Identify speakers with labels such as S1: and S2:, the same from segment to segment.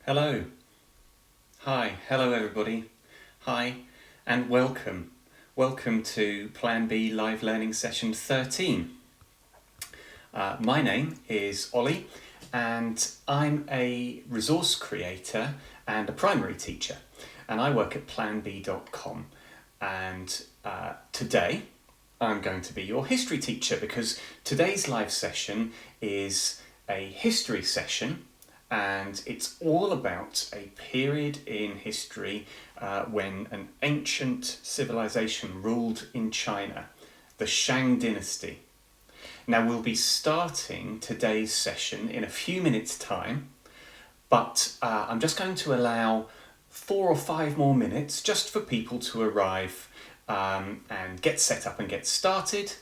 S1: Hello. Hi. Hello everybody. Hi and welcome. Welcome to PlanBee Live Learning Session 13. My name is Ollie and I'm a resource creator and a primary teacher, and I work at planbee.com, and today I'm going to be your history teacher because today's live session is a history session. And it's all about a period in history when an ancient civilization ruled in China, the Shang Dynasty. Now we'll be starting today's session in a few minutes' time, but I'm just going to allow 4 or 5 more minutes just for people to arrive and get set up and get started,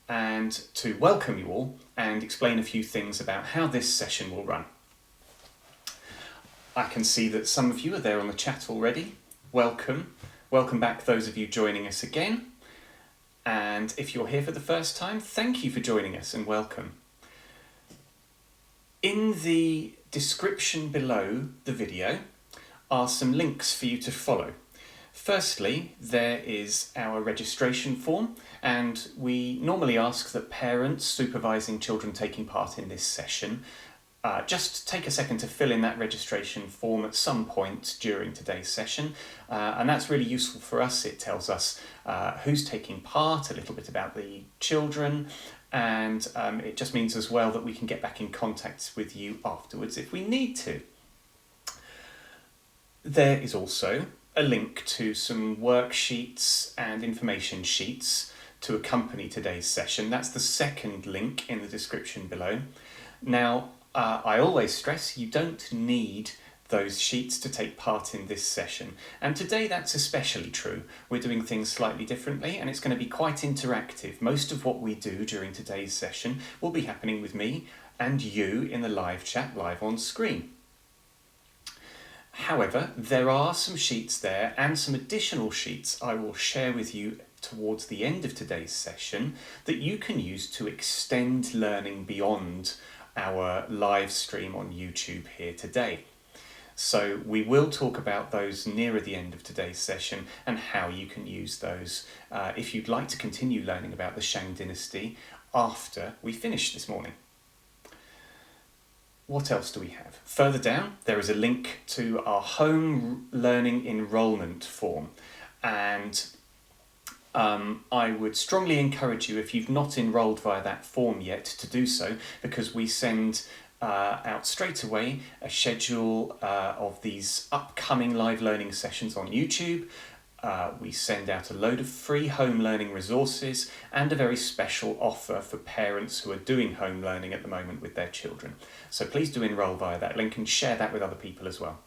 S1: and to welcome you all and explain a few things about how this session will run. I can see that some of you are there on the chat already. Welcome. Welcome back, those of you joining us again. And if you're here for the first time, thank you for joining us and welcome. In the description below the video are some links for you to follow. Firstly, there is our registration form, and we normally ask that parents supervising children taking part in this session just take a second to fill in that registration form at some point during today's session, and that's really useful for us. It tells us who's taking part, a little bit about the children, and it just means as well that we can get back in contact with you afterwards if we need to. There is also a link to some worksheets and information sheets to accompany today's session. That's the second link in the description below. Now, I always stress you don't need those sheets to take part in this session, and today that's especially true. We're doing things slightly differently and it's going to be quite interactive. Most of what we do during today's session will be happening with me and you in the live chat, live on screen. However, there are some sheets there and some additional sheets I will share with you towards the end of today's session that you can use to extend learning beyond our live stream on YouTube here today. So we will talk about those nearer the end of today's session and how you can use those if you'd like to continue learning about the Shang Dynasty after we finish this morning. What else do we have? Further down, there is a link to our home learning enrolment form, and I would strongly encourage you, if you've not enrolled via that form yet, to do so, because we send out straight away a schedule of these upcoming live learning sessions on YouTube. We send out a load of free home learning resources and a very special offer for parents who are doing home learning at the moment with their children. So please do enroll via that link and share that with other people as well.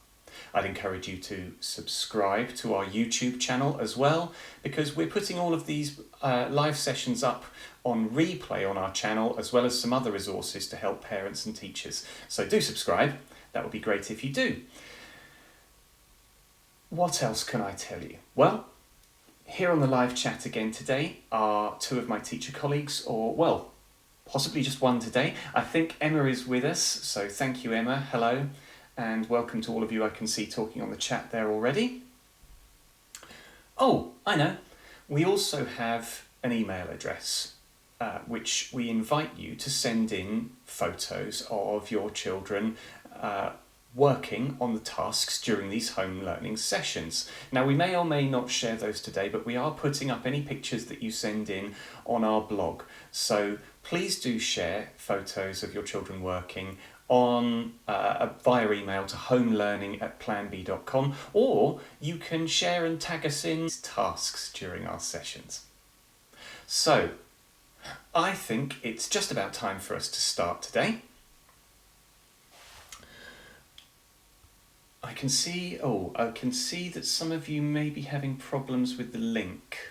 S1: I'd encourage you to subscribe to our YouTube channel as well, because we're putting all of these live sessions up on replay on our channel, as well as some other resources to help parents and teachers. So do subscribe. That would be great if you do. What else can I tell you? Well, here on the live chat again today are 2 of my teacher colleagues, or well, possibly just one today. I think Emma is with us, so thank you, Emma. Hello. And welcome to all of you I can see talking on the chat there already. Oh, I know. We also have an email address, which we invite you to send in photos of your children working on the tasks during these home learning sessions. Now, we may or may not share those today, but we are putting up any pictures that you send in on our blog. So please do share photos of your children working on via email to homelearning@planbee.com, or you can share and tag us in tasks during our sessions. So I think it's just about time for us to start today. I can see that some of you may be having problems with the link.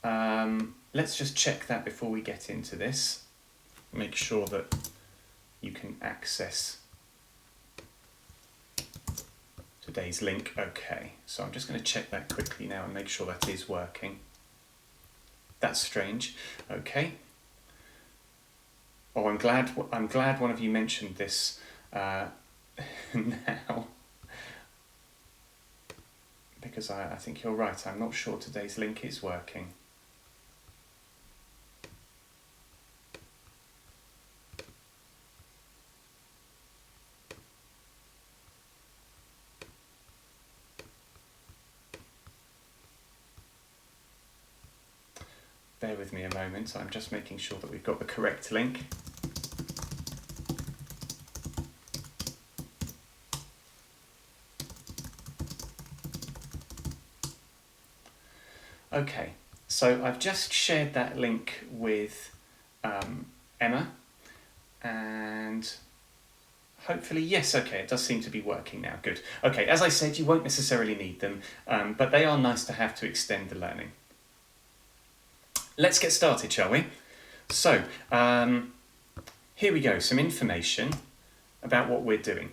S1: Let's just check that before we get into this. Make sure that you can access today's link. Okay, so I'm just going to check that quickly now and make sure that is working. That's strange. Okay. Oh, I'm glad one of you mentioned this now. because I think you're right. I'm not sure today's link is working. Bear with me a moment, I'm just making sure that we've got the correct link. Okay, so I've just shared that link with Emma, and hopefully, yes, okay, it does seem to be working now, good. Okay, as I said, you won't necessarily need them, but they are nice to have to extend the learning. Let's get started, shall we? So, here we go, some information about what we're doing.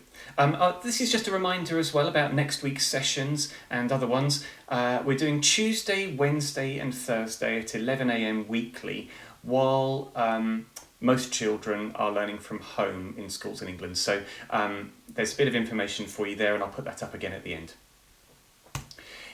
S1: This is just a reminder as well about next week's sessions and other ones. We're doing Tuesday, Wednesday and Thursday at 11 AM weekly, while most children are learning from home in schools in England. So there's a bit of information for you there, and I'll put that up again at the end.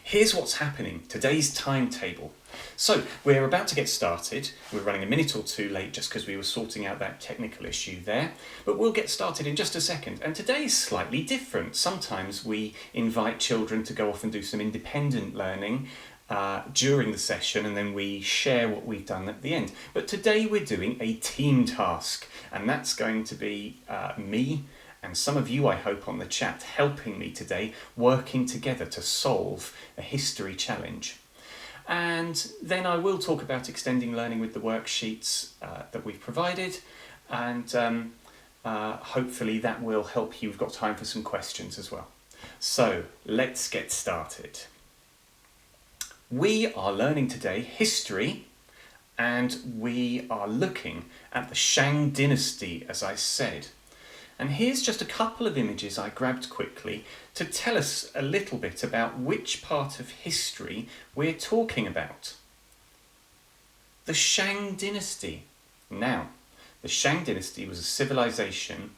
S1: Here's what's happening, today's timetable. So we're about to get started. We're running a minute or two late just because we were sorting out that technical issue there, but we'll get started in just a second. And today is slightly different. Sometimes we invite children to go off and do some independent learning during the session, and then we share what we've done at the end. But today we're doing a team task, and that's going to be me and some of you, I hope, on the chat, helping me today, working together to solve a history challenge. And then I will talk about extending learning with the worksheets that we've provided, and hopefully that will help you. We've got time for some questions as well. So let's get started. We are learning today history, and we are looking at the Shang Dynasty, as I said. And here's just a couple of images I grabbed quickly to tell us a little bit about which part of history we're talking about. The Shang Dynasty. Now, the Shang Dynasty was a civilization,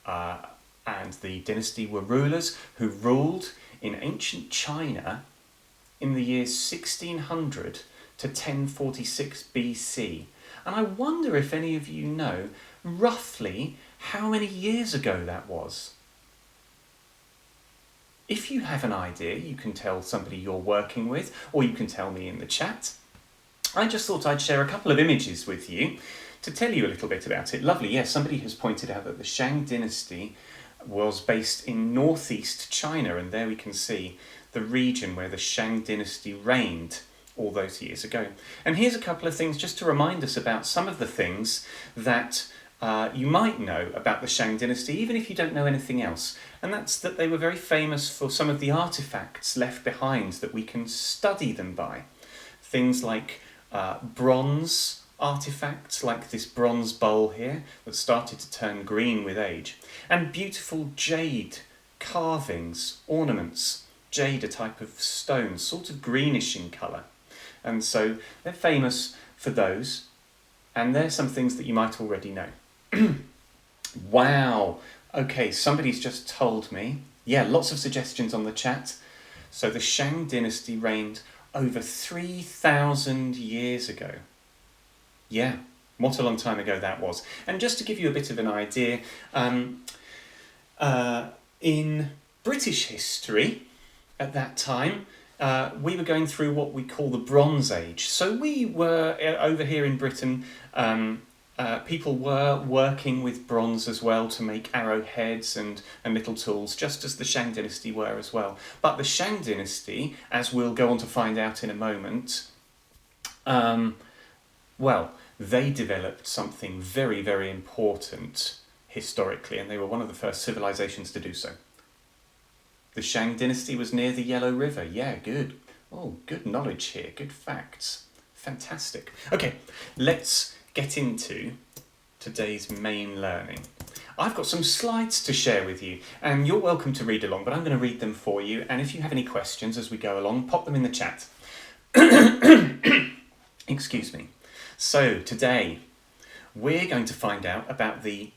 S1: and the dynasty were rulers who ruled in ancient China in the years 1600 to 1046 BC. And I wonder if any of you know roughly how many years ago that was. If you have an idea, you can tell somebody you're working with, or you can tell me in the chat. I just thought I'd share a couple of images with you to tell you a little bit about it. Lovely, yes, somebody has pointed out that the Shang Dynasty was based in northeast China, and there we can see the region where the Shang Dynasty reigned all those years ago. And here's a couple of things just to remind us about some of the things that you might know about the Shang Dynasty, even if you don't know anything else. And that's that they were very famous for some of the artifacts left behind that we can study them by. Things like bronze artifacts, like this bronze bowl here that started to turn green with age, and beautiful jade carvings, ornaments. Jade, a type of stone, sort of greenish in colour. And so they're famous for those, and there's some things that you might already know. Wow, okay, somebody's just told me, yeah, lots of suggestions on the chat. So the Shang Dynasty reigned over 3,000 years ago. Yeah, what a long time ago that was. And just to give you a bit of an idea, in British history at that time, we were going through what we call the Bronze Age. So we were, over here in Britain, people were working with bronze as well to make arrowheads and little tools, just as the Shang Dynasty were as well. But the Shang Dynasty, as we'll go on to find out in a moment, well, they developed something very, very important historically, and they were one of the first civilizations to do so. The Shang Dynasty was near the Yellow River. Yeah, good. Oh, good knowledge here, good facts. Fantastic. Okay, let's get into today's main learning. I've got some slides to share with you, and you're welcome to read along, but I'm going to read them for you, and if you have any questions as we go along, pop them in the chat. Excuse me. So today we're going to find out about the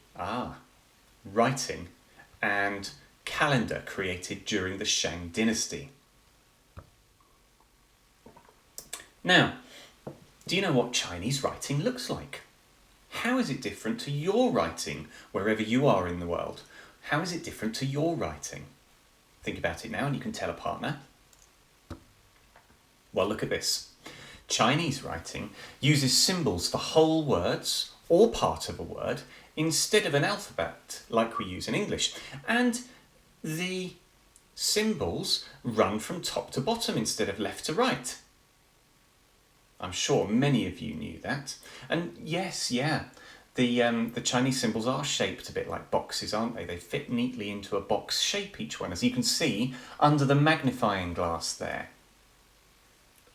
S1: writing and calendar created during the Shang Dynasty. Now, do you know what Chinese writing looks like? How is it different to your writing wherever you are in the world? How is it different to your writing? Think about it now and you can tell a partner. Well, look at this. Chinese writing uses symbols for whole words or part of a word instead of an alphabet like we use in English. And the symbols run from top to bottom instead of left to right. I'm sure many of you knew that. And yes, the Chinese symbols are shaped a bit like boxes, aren't they? They fit neatly into a box shape, each one, as you can see under the magnifying glass there.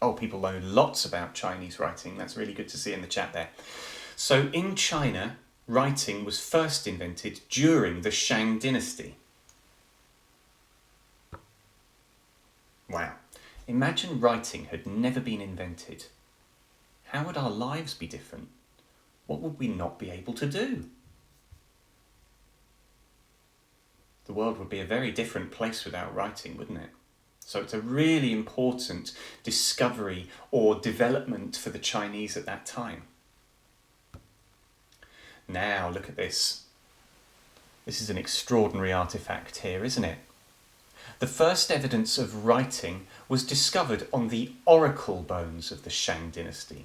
S1: Oh, people know lots about Chinese writing. That's really good to see in the chat there. So in China, writing was first invented during the Shang Dynasty. Wow. Imagine writing had never been invented. How would our lives be different? What would we not be able to do? The world would be a very different place without writing, wouldn't it? So it's a really important discovery or development for the Chinese at that time. Now, look at this. This is an extraordinary artifact here, isn't it? The first evidence of writing was discovered on the oracle bones of the Shang Dynasty.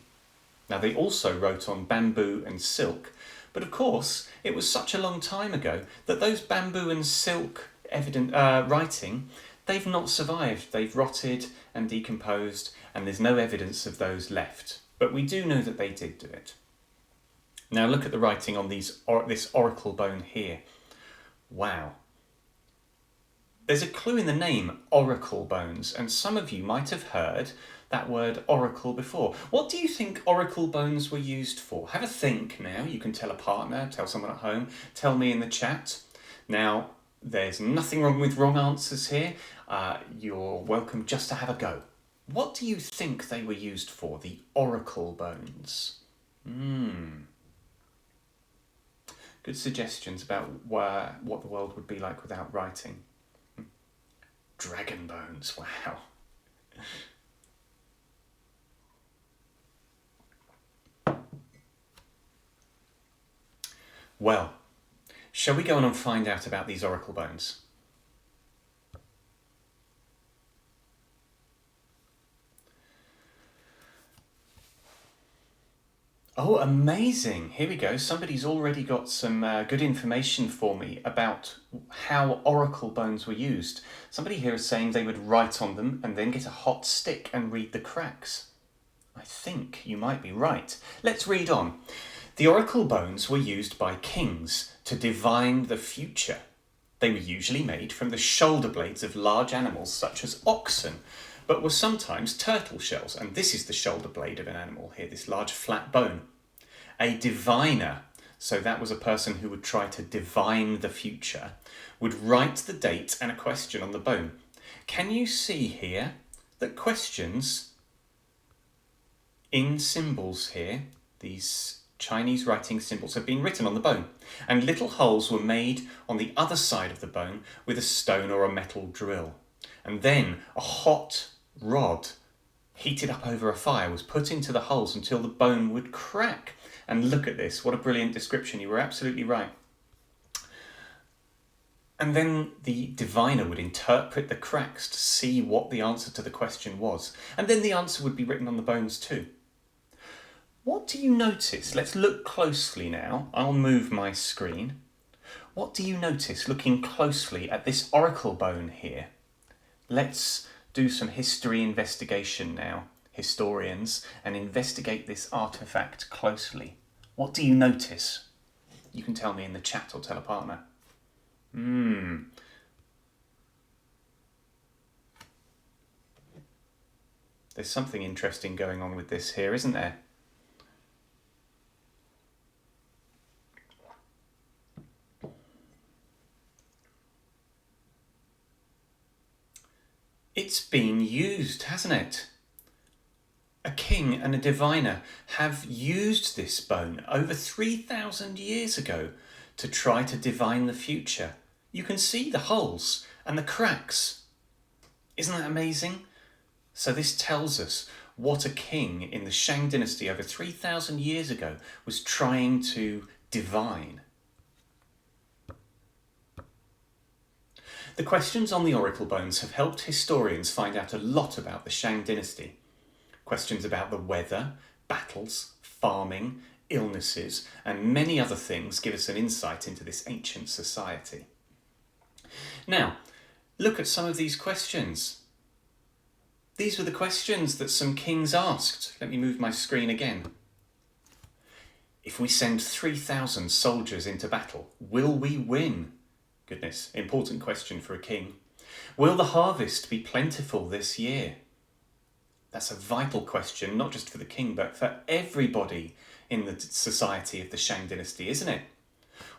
S1: Now, they also wrote on bamboo and silk, but of course, it was such a long time ago that those bamboo and silk writing, they've not survived. They've rotted and decomposed, and there's no evidence of those left. But we do know that they did do it. Now look at the writing on this oracle bone here. Wow. There's a clue in the name, oracle bones, and some of you might have heard that word oracle before. What do you think oracle bones were used for? Have a think now. You can tell a partner, tell someone at home, tell me in the chat. Now, there's nothing wrong with wrong answers here. You're welcome just to have a go. What do you think they were used for, the oracle bones? Good suggestions about what the world would be like without writing. Dragon bones, wow. Well, shall we go on and find out about these oracle bones? Oh, amazing. Here we go. Somebody's already got some good information for me about how oracle bones were used. Somebody here is saying they would write on them and then get a hot stick and read the cracks. I think you might be right. Let's read on. The oracle bones were used by kings to divine the future. They were usually made from the shoulder blades of large animals such as oxen, but were sometimes turtle shells, and this is the shoulder blade of an animal here, this large flat bone. A diviner, so that was a person who would try to divine the future, would write the date and a question on the bone. Can you see here that questions in symbols here, these Chinese writing symbols, have been written on the bone, and little holes were made on the other side of the bone with a stone or a metal drill. And then a hot rod heated up over a fire was put into the holes until the bone would crack. And look at this, what a brilliant description, you were absolutely right. And then the diviner would interpret the cracks to see what the answer to the question was. And then the answer would be written on the bones too. What do you notice? Let's look closely now. I'll move my screen. What do you notice looking closely at this oracle bone here? Let's do some history investigation now, historians, and investigate this artifact closely. What do you notice? You can tell me in the chat or tell a partner. There's something interesting going on with this here, isn't there? It's been used, hasn't it? A king and a diviner have used this bone over 3,000 years ago to try to divine the future. You can see the holes and the cracks. Isn't that amazing? So this tells us what a king in the Shang Dynasty over 3,000 years ago was trying to divine. The questions on the oracle bones have helped historians find out a lot about the Shang Dynasty. Questions about the weather, battles, farming, illnesses, and many other things give us an insight into this ancient society. Now, look at some of these questions. These were the questions that some kings asked. Let me move my screen again. If we send 3,000 soldiers into battle, will we win? Goodness, important question for a king. Will the harvest be plentiful this year? That's a vital question, not just for the king, but for everybody in the society of the Shang Dynasty, isn't it?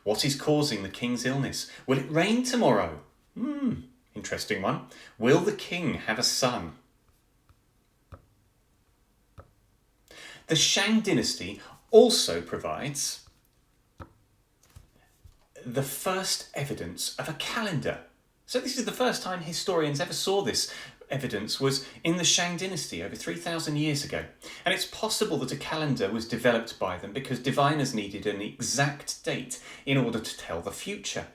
S1: What is causing the king's illness? Will it rain tomorrow? Interesting one. Will the king have a son? The Shang Dynasty also provides the first evidence of a calendar. So this is the first time historians ever saw this evidence was in the Shang Dynasty over 3,000 years ago. And it's possible that a calendar was developed by them because diviners needed an exact date in order to tell the future.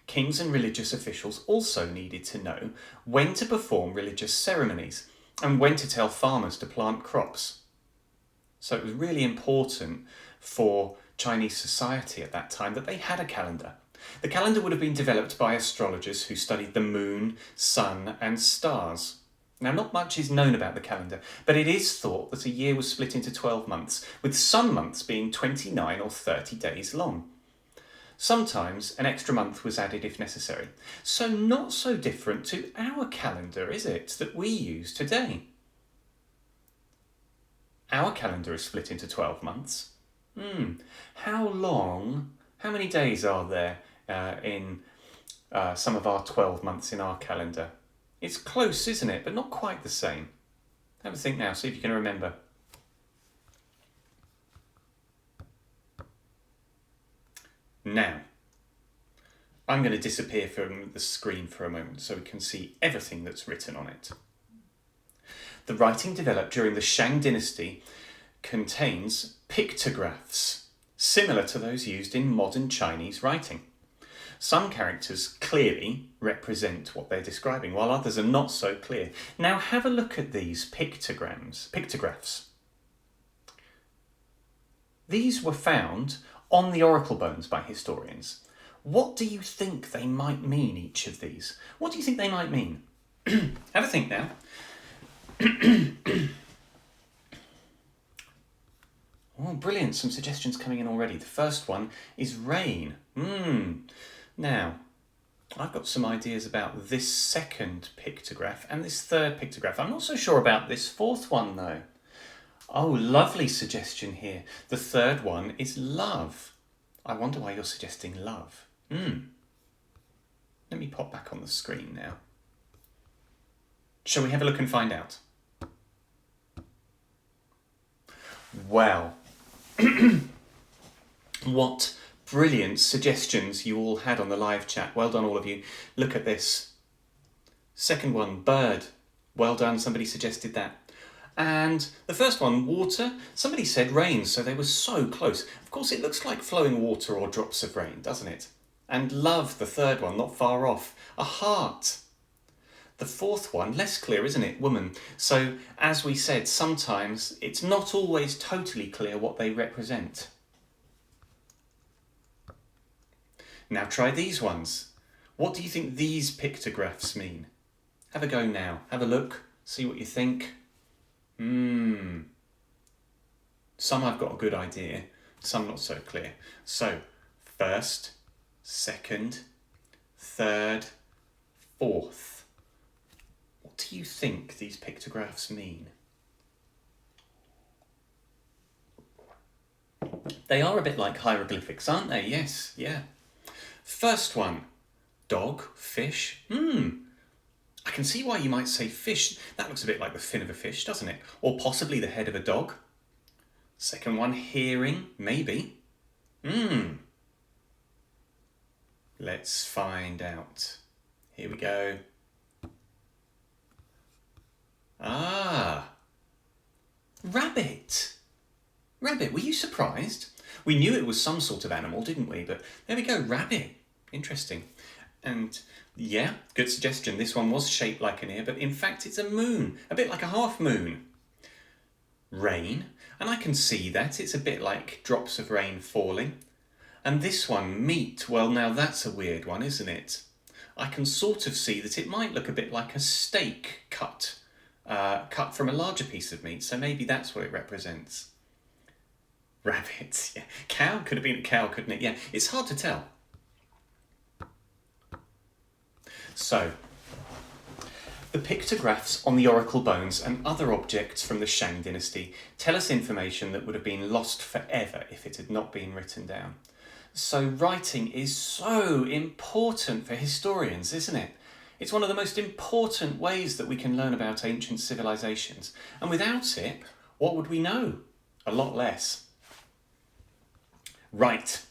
S1: Kings and religious officials also needed to know when to perform religious ceremonies and when to tell farmers to plant crops. So it was really important for Chinese society at that time that they had a calendar. The calendar would have been developed by astrologers who studied the moon, sun and stars. Now, not much is known about the calendar, but it is thought that a year was split into 12 months, with some months being 29 or 30 days long. Sometimes an extra month was added if necessary. So not so different to our calendar, is it, that we use today? Our calendar is split into 12 months. How many days are there in some of our 12 months in our calendar? It's close, isn't it? But not quite the same. Have a think now, see if you can remember. Now, I'm going to disappear from the screen for a moment so we can see everything that's written on it. The writing developed during the Shang Dynasty contains pictographs, similar to those used in modern Chinese writing. Some characters clearly represent what they're describing, while others are not so clear. Now have a look at these pictographs. These were found on the oracle bones by historians. What do you think they might mean, each of these? What do you think they might mean? Have a think now. Oh, brilliant. Some suggestions coming in already. The first one is rain. Now, I've got some ideas about this second pictograph and this third pictograph. I'm not so sure about this fourth one, though. Oh, lovely suggestion here. The third one is love. I wonder why you're suggesting love. Let me pop back on the screen now. Shall we have a look and find out? Well, what brilliant suggestions you all had on the live chat. Well done, all of you. Look at this. Second one, bird. Well done, somebody suggested that. And the first one, water. Somebody said rain, so they were so close. Of course, it looks like flowing water or drops of rain, doesn't it? And love, the third one, not far off. A heart. The fourth one, less clear, isn't it? Woman. So, as we said, sometimes it's not always totally clear what they represent. Now try these ones. What do you think these pictographs mean? Have a go now. Have a look. See what you think. Some I've got a good idea. Some not so clear. So, first, second, third, fourth. What do you think these pictographs mean? They are a bit like hieroglyphics, aren't they? Yes, yeah. First one, dog, fish. I can see why you might say fish. That looks a bit like the fin of a fish, doesn't it? Or possibly the head of a dog. Second one, hearing, maybe. Let's find out. Here we go. Rabbit. Rabbit, were you surprised? We knew it was some sort of animal, didn't we? But there we go, rabbit. Interesting. And yeah, good suggestion. This one was shaped like an ear, but in fact it's a moon, a bit like a half moon. Rain, and I can see that. It's a bit like drops of rain falling. And this one, meat, well now that's a weird one, isn't it? I can sort of see that it might look a bit like a steak cut from a larger piece of meat, so maybe that's what it represents. Rabbit, yeah. Cow, could have been a cow, couldn't it? Yeah, it's hard to tell. So, the pictographs on the oracle bones and other objects from the Shang Dynasty tell us information that would have been lost forever if it had not been written down. So writing is so important for historians, isn't it? It's one of the most important ways that we can learn about ancient civilizations. And without it, what would we know? A lot less. Right.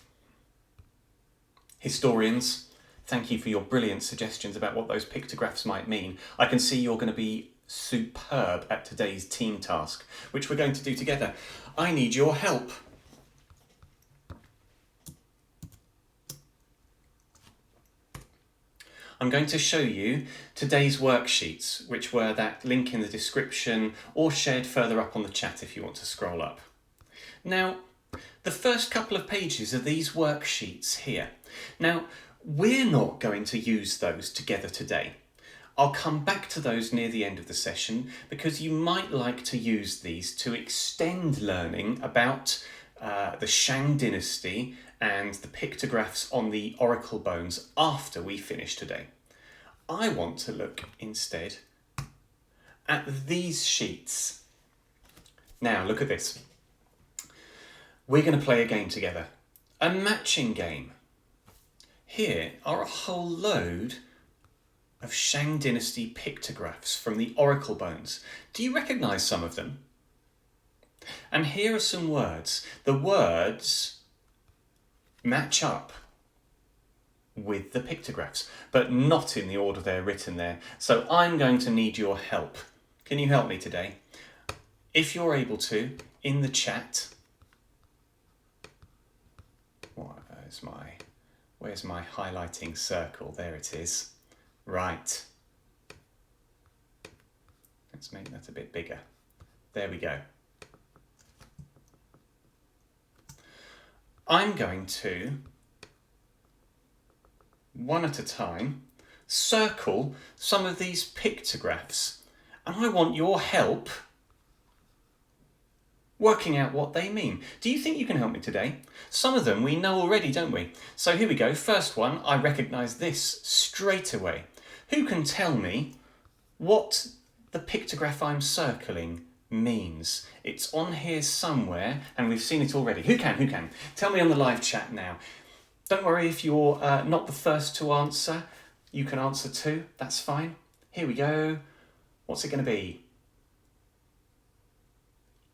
S1: Historians, thank you for your brilliant suggestions about what those pictographs might mean. I can see you're going to be superb at today's team task, which we're going to do together. I need your help. I'm going to show you today's worksheets, which were that link in the description or shared further up on the chat if you want to scroll up. Now, the first couple of pages are these worksheets here. Now, we're not going to use those together today. I'll come back to those near the end of the session because you might like to use these to extend learning about the Shang Dynasty and the pictographs on the oracle bones after we finish today. I want to look instead at these sheets. Now, look at this. We're going to play a game together, a matching game. Here are a whole load of Shang Dynasty pictographs from the oracle bones. Do you recognise some of them? And here are some words. The words match up with the pictographs, but not in the order they're written there. So I'm going to need your help. Can you help me today? If you're able to, in the chat. Where's my highlighting circle? There it is. Right. Let's make that a bit bigger. There we go. I'm going to, one at a time, circle some of these pictographs, and I want your help working out what they mean. Do you think you can help me today? Some of them we know already, don't we? So here we go. First one, I recognise this straight away. Who can tell me what the pictograph I'm circling means? It's on here somewhere and we've seen it already. Who can? Tell me on the live chat now. Don't worry if you're not the first to answer. You can answer too, that's fine. Here we go. What's it going to be?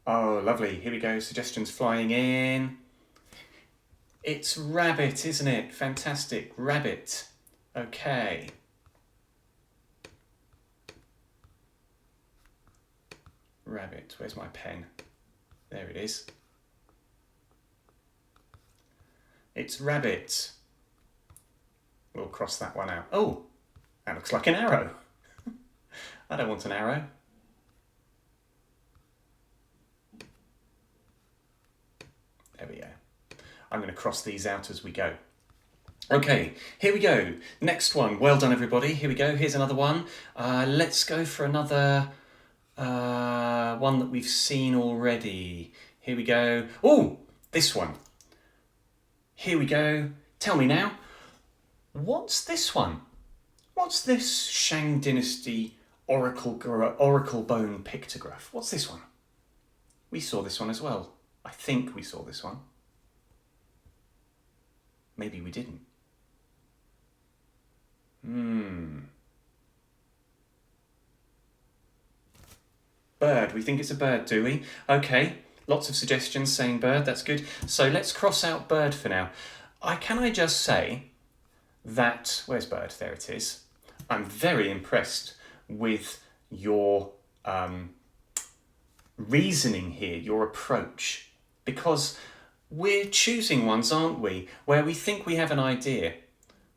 S1: Oh, lovely. Here we go. Suggestions flying in. It's rabbit, isn't it? Fantastic. Rabbit. Okay. Rabbit. Where's my pen? There it is. It's rabbit. We'll cross that one out. Oh, that looks like an arrow. I don't want an arrow. There we go. I'm going to cross these out as we go. Okay, here we go. Next one. Well done, everybody. Here we go. Here's another one. Let's go for another one that we've seen already. Here we go. Oh, this one. Here we go. Tell me now. What's this one? What's this Shang Dynasty oracle bone pictograph? What's this one? We saw this one as well. I think we saw this one. Maybe we didn't. Bird. We think it's a bird, do we? Okay. Lots of suggestions saying bird. That's good. So let's cross out bird for now. Can I just say that... Where's bird? There it is. I'm very impressed with your reasoning here, your approach, because we're choosing ones, aren't we, where we think we have an idea.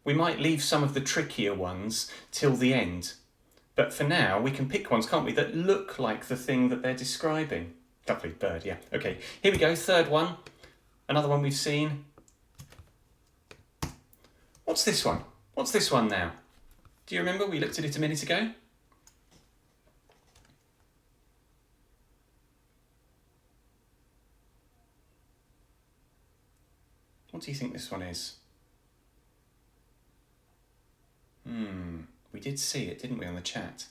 S1: We might leave some of the trickier ones till the end, but for now we can pick ones, can't we, that look like the thing that they're describing. Lovely bird, yeah. Okay, here we go, third one, another one we've seen. What's this one? What's this one now? Do you remember we looked at it a minute ago? What do you think this one is? We did see it, didn't we, on the chat?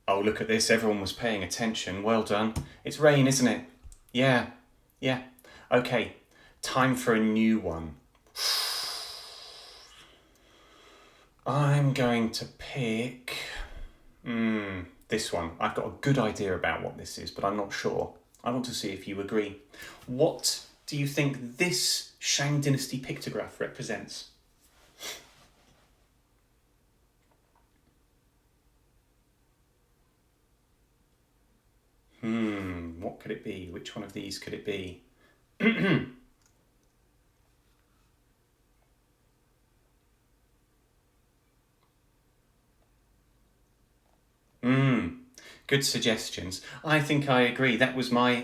S1: Oh, look at this. Everyone was paying attention. Well done. It's rain, isn't it? Yeah. Okay, time for a new one. I'm going to pick this one. I've got a good idea about what this is, but I'm not sure. I want to see if you agree. What do you think this Shang Dynasty pictograph represents? What could it be? Which one of these could it be? Good suggestions. I think I agree. That was my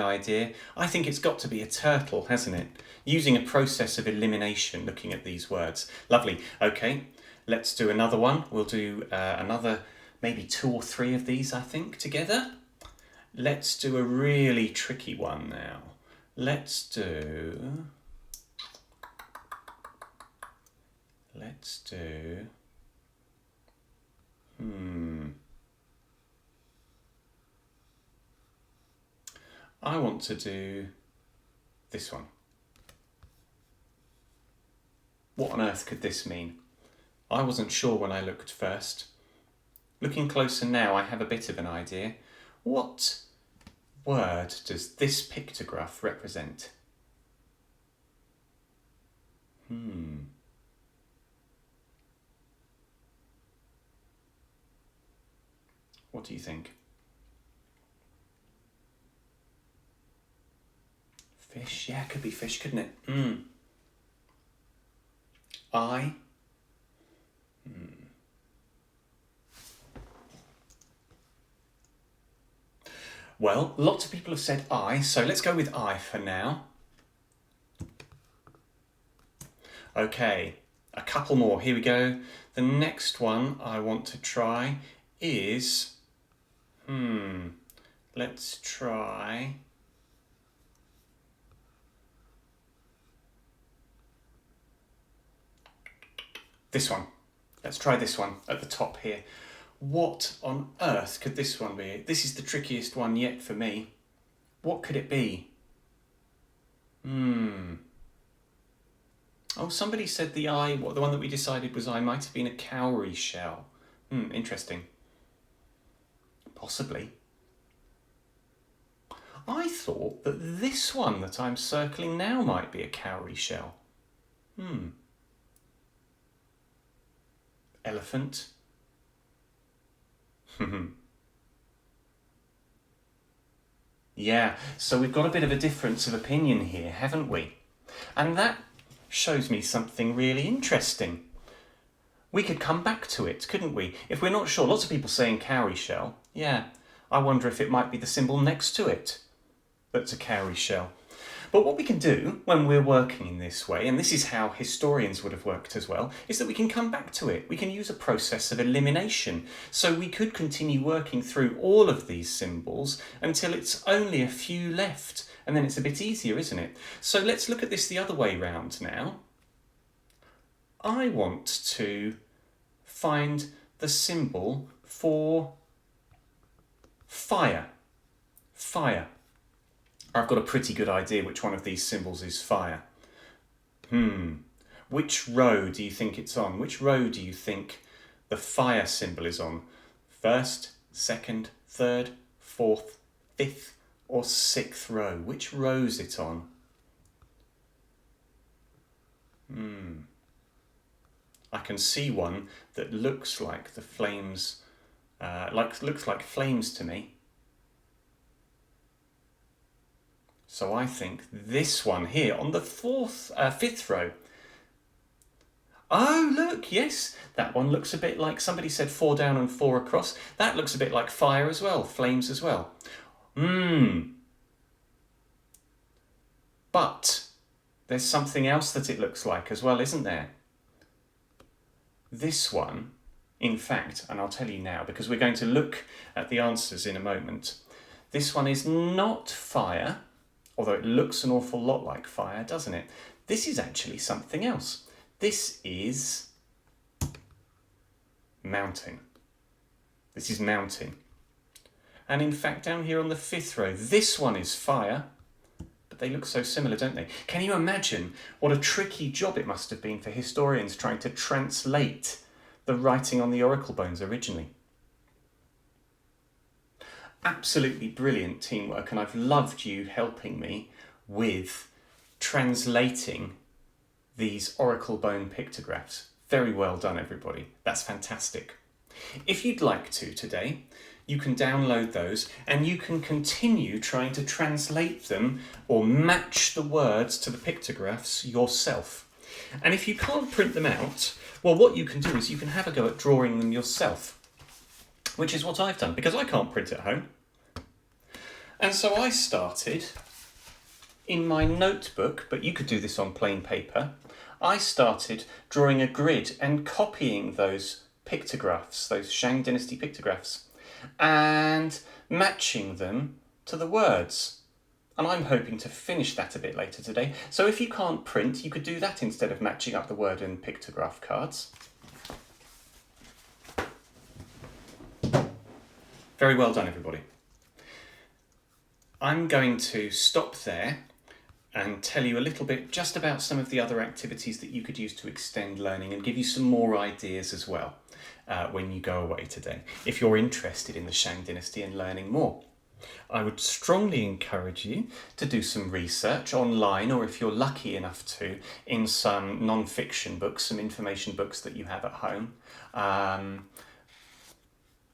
S1: idea. I think it's got to be a turtle, hasn't it? Using a process of elimination, looking at these words. Lovely. Okay, let's do another one. We'll do another, maybe 2 or 3 of these, I think, together. Let's do a really tricky one now. Let's do... I want to do this one. What on earth could this mean? I wasn't sure when I looked first. Looking closer now, I have a bit of an idea. What word does this pictograph represent? What do you think? Fish? Yeah, it could be fish, couldn't it? I? Well, lots of people have said I, so let's go with I for now. Okay, a couple more. Here we go. The next one I want to try is... let's try... this one. Let's try this one at the top here. What on earth could this one be? This is the trickiest one yet for me. What could it be? Oh, somebody said the eye, the one that we decided was I, might have been a cowrie shell. Interesting. Possibly. I thought that this one that I'm circling now might be a cowrie shell. Elephant. Yeah, so we've got a bit of a difference of opinion here, haven't we? And that shows me something really interesting. We could come back to it, couldn't we? If we're not sure, lots of people saying cowrie shell. Yeah, I wonder if it might be the symbol next to it that's a cowrie shell. But what we can do when we're working in this way, and this is how historians would have worked as well, is that we can come back to it. We can use a process of elimination. So we could continue working through all of these symbols until it's only a few left. And then it's a bit easier, isn't it? So let's look at this the other way round now. I want to find the symbol for fire. Fire. I've got a pretty good idea which one of these symbols is fire. Which row do you think it's on? Which row do you think the fire symbol is on? First, second, third, fourth, fifth, or sixth row? Which row is it on? I can see one that looks like the flames, looks like flames to me. So I think this one here on the fifth row. Oh, look, yes, that one looks a bit like, somebody said 4 down and 4 across. That looks a bit like fire as well, flames as well. But there's something else that it looks like as well, isn't there? This one, in fact, and I'll tell you now because we're going to look at the answers in a moment. This one is not fire, although it looks an awful lot like fire, doesn't it? This is actually something else. This is mountain. This is mountain. And in fact, down here on the 5th row, this one is fire, but they look so similar, don't they? Can you imagine what a tricky job it must have been for historians trying to translate the writing on the oracle bones originally? Absolutely brilliant teamwork, and I've loved you helping me with translating these oracle bone pictographs. Very well done, everybody. That's fantastic. If you'd like to today, you can download those and you can continue trying to translate them or match the words to the pictographs yourself. And if you can't print them out, well, what you can do is you can have a go at drawing them yourself, which is what I've done because I can't print at home. And so I started in my notebook, but you could do this on plain paper. I started drawing a grid and copying those pictographs, those Shang Dynasty pictographs, and matching them to the words. And I'm hoping to finish that a bit later today. So if you can't print, you could do that instead of matching up the word and pictograph cards. Very well done, everybody. I'm going to stop there and tell you a little bit just about some of the other activities that you could use to extend learning and give you some more ideas as well when you go away today, if you're interested in the Shang Dynasty and learning more. I would strongly encourage you to do some research online, or if you're lucky enough to, in some non-fiction books, some information books that you have at home,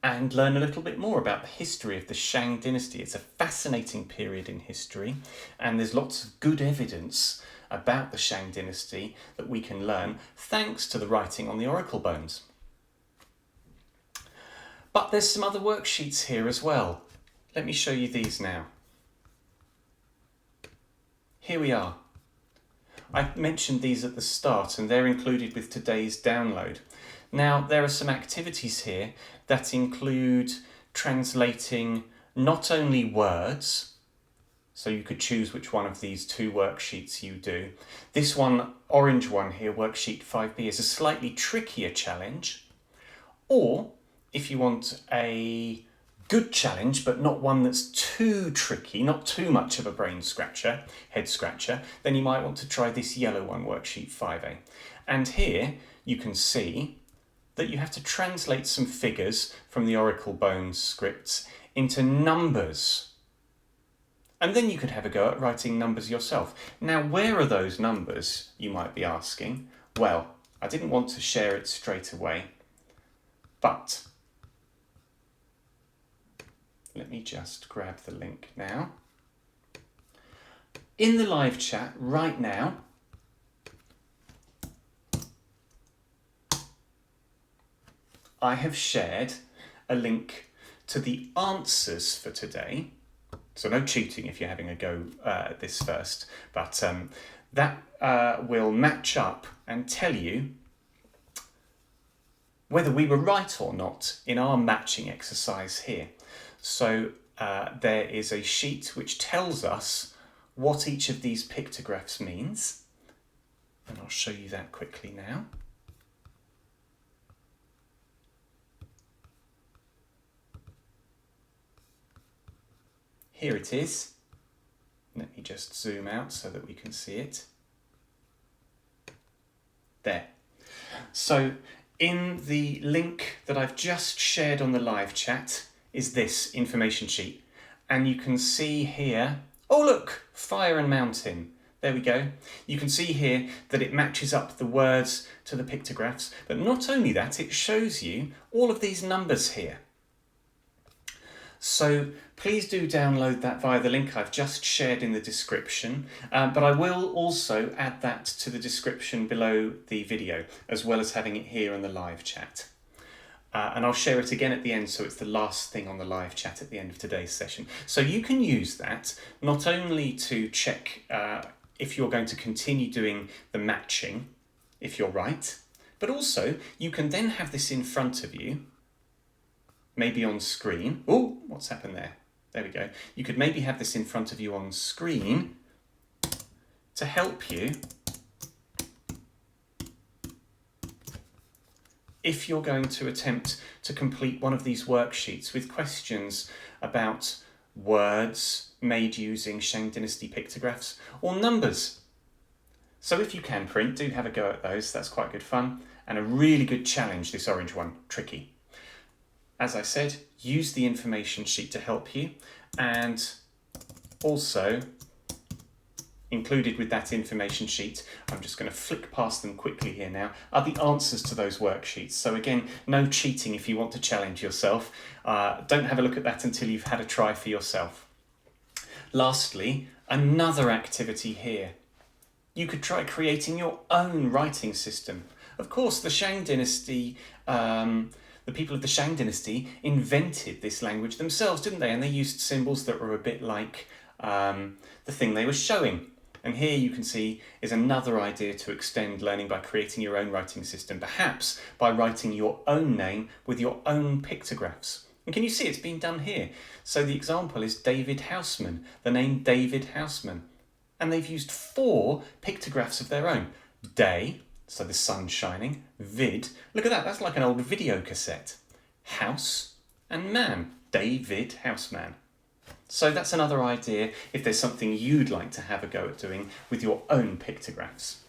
S1: and learn a little bit more about the history of the Shang Dynasty. It's a fascinating period in history, and there's lots of good evidence about the Shang Dynasty that we can learn thanks to the writing on the oracle bones. But there's some other worksheets here as well. Let me show you these now. Here we are. I mentioned these at the start and they're included with today's download. Now, there are some activities here that include translating not only words, so you could choose which one of these 2 worksheets you do. This one, orange one here, worksheet 5B, is a slightly trickier challenge. Or, if you want a good challenge, but not one that's too tricky, not too much of a brain scratcher, head scratcher, then you might want to try this yellow one, worksheet 5A. And here you can see that you have to translate some figures from the oracle bones scripts into numbers. And then you could have a go at writing numbers yourself. Now, where are those numbers, you might be asking? Well, I didn't want to share it straight away, but let me just grab the link now. In the live chat right now, I have shared a link to the answers for today. So no cheating if you're having a go at this first, but that will match up and tell you whether we were right or not in our matching exercise here. So there is a sheet which tells us what each of these pictographs means, and I'll show you that quickly now. Here it is. Let me just zoom out so that we can see it. There. So in the link that I've just shared on the live chat is this information sheet. And you can see here, oh look, fire and mountain. There we go. You can see here that it matches up the words to the pictographs. But not only that, it shows you all of these numbers here. So please do download that via the link I've just shared in the description, but I will also add that to the description below the video, as well as having it here in the live chat. And I'll share it again at the end, so it's the last thing on the live chat at the end of today's session. So you can use that not only to check if you're going to continue doing the matching, if you're right, but also you can then have this in front of you, maybe on screen. Oh, what's happened there? There we go. You could maybe have this in front of you on screen to help you if you're going to attempt to complete one of these worksheets with questions about words made using Shang Dynasty pictographs or numbers. So if you can print, do have a go at those. That's quite good fun and a really good challenge, this orange one, tricky. As I said, use the information sheet to help you, and also included with that information sheet, I'm just going to flick past them quickly here now, are the answers to those worksheets. So again, no cheating if you want to challenge yourself. Don't have a look at that until you've had a try for yourself. Lastly, another activity here. You could try creating your own writing system. Of course, the Shang Dynasty, the people of the Shang Dynasty invented this language themselves, didn't they? And they used symbols that were a bit like the thing they were showing. And here you can see is another idea to extend learning by creating your own writing system, perhaps by writing your own name with your own pictographs. And can you see it's been done here? So the example is David Houseman, the name David Houseman. And they've used 4 pictographs of their own. Day, so the sun shining. Vid, look at that, that's like an old video cassette. House and man, David Houseman. So that's another idea if there's something you'd like to have a go at doing with your own pictographs.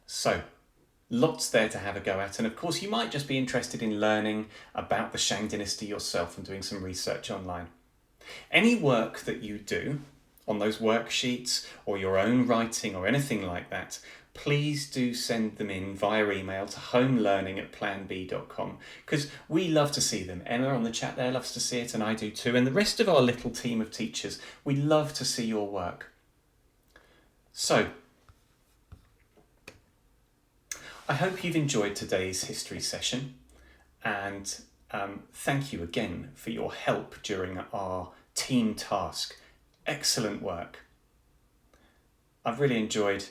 S1: So, lots there to have a go at, and of course you might just be interested in learning about the Shang Dynasty yourself and doing some research online. Any work that you do on those worksheets or your own writing or anything like that, please do send them in via email to homelearning@planbee.com, because we love to see them. Emma on the chat there loves to see it, and I do too, and the rest of our little team of teachers, we love to see your work. So, I hope you've enjoyed today's history session, and thank you again for your help during our team task. Excellent work. I've really enjoyed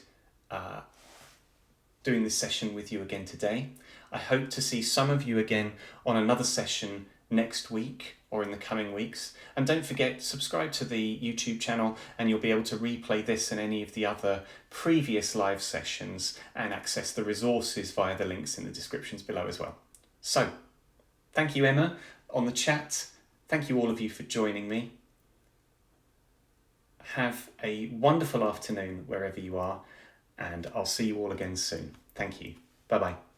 S1: doing this session with you again today. I hope to see some of you again on another session next week or in the coming weeks. And don't forget, subscribe to the YouTube channel and you'll be able to replay this and any of the other previous live sessions and access the resources via the links in the descriptions below as well. So, thank you, Emma, on the chat. Thank you all of you for joining me. Have a wonderful afternoon wherever you are, and I'll see you all again soon. Thank you. Bye-bye.